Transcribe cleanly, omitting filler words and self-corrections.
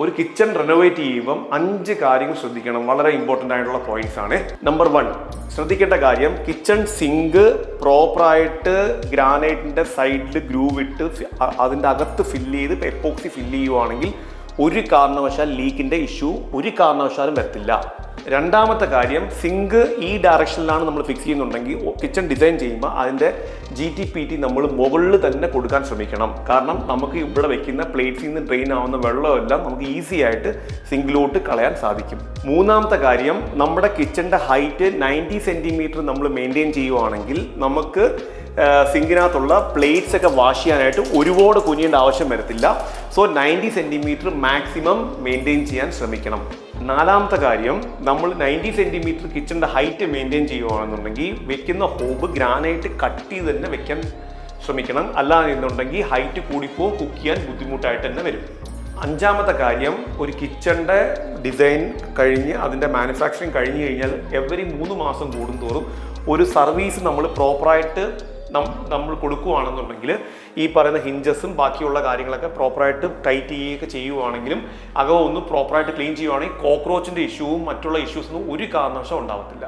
ഒരു kitchen renovate ചെയ്യുമ്പം 5 കാര്യങ്ങൾ ശ്രദ്ധിക്കണം. വളരെ ഇമ്പോർട്ടൻ്റ് ആയിട്ടുള്ള പോയിന്റ്സ് ആണ്. നമ്പർ 1, ശ്രദ്ധിക്കേണ്ട കാര്യം, കിച്ചൺ സിങ്ക് പ്രോപ്പറായിട്ട് ഗ്രാനൈറ്റിൻ്റെ സൈഡിൽ ഗ്രൂവ് ഇട്ട് അതിൻ്റെ അകത്ത് ഫില്ല് ചെയ്ത് എപ്പോക്സി ഫില്ല് ചെയ്യുവാണെങ്കിൽ ഒരു കാരണവശാൽ ലീക്കിൻ്റെ ഇഷ്യൂ ഒരു കാരണവശാലും വരത്തില്ല. രണ്ടാമത്തെ കാര്യം, സിങ്ക് ഈ ഡയറക്ഷനിലാണ് നമ്മൾ ഫിക്സ് ചെയ്യുന്നുണ്ടെങ്കിൽ കിച്ചൺ ഡിസൈൻ ചെയ്യുമ്പോൾ അതിൻ്റെ GTPT നമ്മൾ മുകളിൽ തന്നെ കൊടുക്കാൻ ശ്രമിക്കണം. കാരണം നമുക്ക് ഇവിടെ വെക്കുന്ന പ്ലേറ്റ്സിൽ നിന്ന് ഡ്രെയിൻ ആവുന്ന വെള്ളമെല്ലാം നമുക്ക് ഈസി ആയിട്ട് സിങ്കിലോട്ട് കളയാൻ സാധിക്കും. മൂന്നാമത്തെ കാര്യം, നമ്മുടെ കിച്ചൻ്റെ ഹൈറ്റ് 90 സെൻറ്റിമീറ്റർ നമ്മൾ മെയിൻറ്റെയിൻ ചെയ്യുവാണെങ്കിൽ നമുക്ക് സിങ്കിനകത്തുള്ള പ്ലേറ്റ്സ് ഒക്കെ വാഷ് ചെയ്യാനായിട്ട് ഒരുപാട് കുനിയേണ്ട ആവശ്യം വരത്തില്ല. സോ 90 സെൻറ്റിമീറ്റർ മാക്സിമം മെയിൻറ്റെയിൻ ചെയ്യാൻ ശ്രമിക്കണം. നാലാമത്തെ കാര്യം, നമ്മൾ 90 സെൻറ്റിമീറ്റർ കിച്ചൻ്റെ ഹൈറ്റ് മെയിൻറ്റെയിൻ ചെയ്യുകയാണെന്നുണ്ടെങ്കിൽ വെക്കുന്ന ഹോബ് ഗ്രാനൈറ്റ് കട്ട് ചെയ്ത് തന്നെ വെക്കാൻ ശ്രമിക്കണം. അല്ലാന്നുണ്ടെങ്കിൽ ഹൈറ്റ് കൂടിപ്പോവും, കുക്ക് ചെയ്യാൻ ബുദ്ധിമുട്ടായിട്ട് തന്നെ വരും. അഞ്ചാമത്തെ കാര്യം, ഒരു കിച്ചൻ്റെ ഡിസൈൻ കഴിഞ്ഞ് അതിൻ്റെ മാനുഫാക്ചറിങ് കഴിഞ്ഞ് കഴിഞ്ഞാൽ എവറി 3 മാസം കൂടുന്തോറും ഒരു സർവീസ് നമ്മൾ പ്രോപ്പറായിട്ട് നമ്മൾ കൊടുക്കുകയാണെന്നുണ്ടെങ്കിൽ ഈ പറയുന്ന ഹിഞ്ചസും ബാക്കിയുള്ള കാര്യങ്ങളൊക്കെ പ്രോപ്പറായിട്ട് ടൈറ്റ് ചെയ്യുകയൊക്കെ ചെയ്യുവാണെങ്കിലും അകം ഒന്ന് പ്രോപ്പറായിട്ട് ക്ലീൻ ചെയ്യുവാണെങ്കിൽ കോക്രോച്ചിൻ്റെ ഇഷ്യൂവും മറ്റുള്ള ഇഷ്യൂസൊന്നും ഒരു കാരണവശാലും ഉണ്ടാവത്തില്ല.